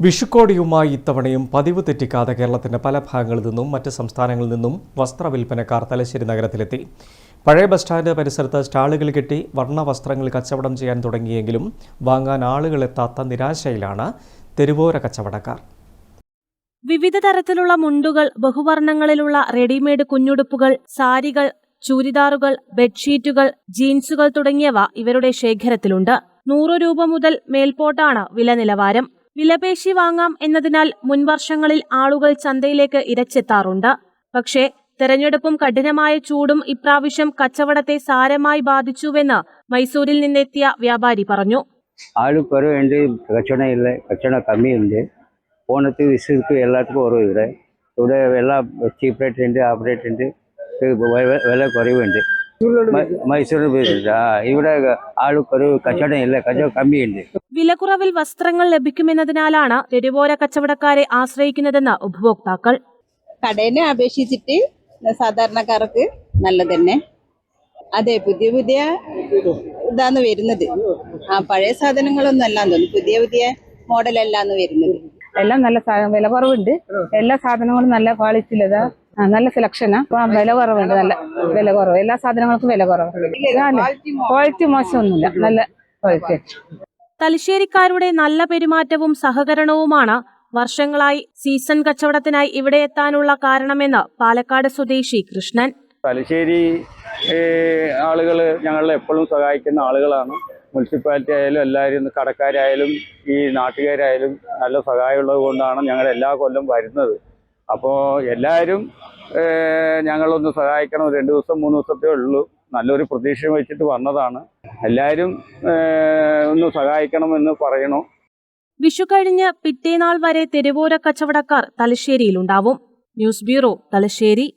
വിഷുക്കോടിയുമായി ഇത്തവണയും പതിവ് തെറ്റിക്കാതെ കേരളത്തിന്റെ പല ഭാഗങ്ങളിൽ നിന്നും മറ്റ് സംസ്ഥാനങ്ങളിൽ നിന്നും വസ്ത്രവിൽപ്പനക്കാർ തലശ്ശേരി നഗരത്തിലെത്തി. പഴയ ബസ് സ്റ്റാൻഡ് പരിസരത്ത് സ്റ്റാളുകൾ കെട്ടി വർണ്ണ വസ്ത്രങ്ങൾ കച്ചവടം ചെയ്യാൻ തുടങ്ങിയെങ്കിലും വാങ്ങാൻ ആളുകളെത്താത്ത നിരാശയിലാണ് തെരുവോര കച്ചവടക്കാർ. വിവിധ തരത്തിലുള്ള മുണ്ടുകൾ, ബഹുവർണ്ണങ്ങളിലുള്ള റെഡിമെയ്ഡ് കുഞ്ഞുടുപ്പുകൾ, സാരികൾ, ചൂരിദാറുകൾ, ബെഡ്ഷീറ്റുകൾ, ജീൻസുകൾ തുടങ്ങിയവ ഇവരുടെ ശേഖരത്തിലുണ്ട്. 100 രൂപ മുതൽ മേൽപോട്ടാണ് വില നിലവാരം. വിലപേശി വാങ്ങാം എന്നതിനാൽ മുൻവർഷങ്ങളിൽ ആളുകൾ ചന്തയിലേക്ക് ഇരച്ചെത്താറുണ്ട്. പക്ഷേ തെരഞ്ഞെടുപ്പും കഠിനമായ ചൂടും ഇപ്രാവശ്യം കച്ചവടത്തെ സാരമായി ബാധിച്ചുവെന്ന് മൈസൂരിൽ നിന്നെത്തിയ വ്യാപാരി പറഞ്ഞു. ആളുക്കുറവുണ്ട്, കച്ചവടം കമ്മിയുണ്ട്. ഓണത്തിന് വിഷുക്ക് എല്ലാവർക്കും കുറവ്. ഇവിടെ എല്ലാം ചീപ്പ് റേറ്റ് ഉണ്ട്, ആപ്പ് റേറ്റ് ഉണ്ട്, വില കുറവുണ്ട്. മൈസൂരിൽ ഇവിടെ ആളുക്കുറവ്, കച്ചവടം ഇല്ല, കച്ചവടം കമ്മിയുണ്ട്. വിലക്കുറവിൽ വസ്ത്രങ്ങൾ ലഭിക്കുമെന്നതിനാലാണ് തെരുവോര കച്ചവടക്കാരെ ആശ്രയിക്കുന്നതെന്ന് ഉപഭോക്താക്കൾ. കടേനെ അപേക്ഷിച്ചിട്ട് സാധാരണക്കാർക്ക് നല്ലത് തന്നെ. അതെ, പുതിയ ഇതാണ് വരുന്നത്. പഴയ സാധനങ്ങളൊന്നും അല്ലാന്ന് തോന്നുന്നു, പുതിയ മോഡലല്ലാന്ന് വരുന്നത്. എല്ലാം നല്ല വില കുറവുണ്ട്. എല്ലാ സാധനങ്ങളും നല്ല ക്വാളിറ്റിയിലതാ, നല്ല സെലക്ഷനാ. വില കുറവുണ്ട്, നല്ല വില കുറവ്. എല്ലാ സാധനങ്ങൾക്കും വില കുറവ്. ക്വാളിറ്റി മോശമൊന്നുമില്ല, നല്ല ക്വാളിറ്റി. തലശ്ശേരിക്കാരുടെ നല്ല പെരുമാറ്റവും സഹകരണവുമാണ് വർഷങ്ങളായി സീസൺ കച്ചവടത്തിനായി ഇവിടെ എത്താനുള്ള കാരണമെന്ന് പാലക്കാട് സ്വദേശി കൃഷ്ണൻ. തലശ്ശേരി ആളുകൾ ഞങ്ങളെ എപ്പോഴും സഹായിക്കുന്ന ആളുകളാണ്. മുനിസിപ്പാലിറ്റി ആയാലും എല്ലാവരും, കടക്കാരായാലും ഈ നാട്ടുകാരായാലും നല്ല സഹായമുള്ളത് കൊണ്ടാണ് ഞങ്ങൾ എല്ലാ കൊല്ലം വരുന്നത്. അപ്പോൾ എല്ലാവരും ഞങ്ങളൊന്ന് സഹായിക്കണം. 2 ദിവസം 3 ദിവസത്തേ ഉള്ളൂ. നല്ലൊരു പ്രതീക്ഷ വെച്ചിട്ട് വന്നതാണ്. എല്ലാവരും ഒന്ന് സഹായിക്കണമെന്ന് പറയണു. വിഷു കഴിഞ്ഞ് പിറ്റേനാൾ വരെ തെരുവോര കച്ചവടക്കാർ തലശ്ശേരിയിലുണ്ടാവും. News bureau, Thalassery.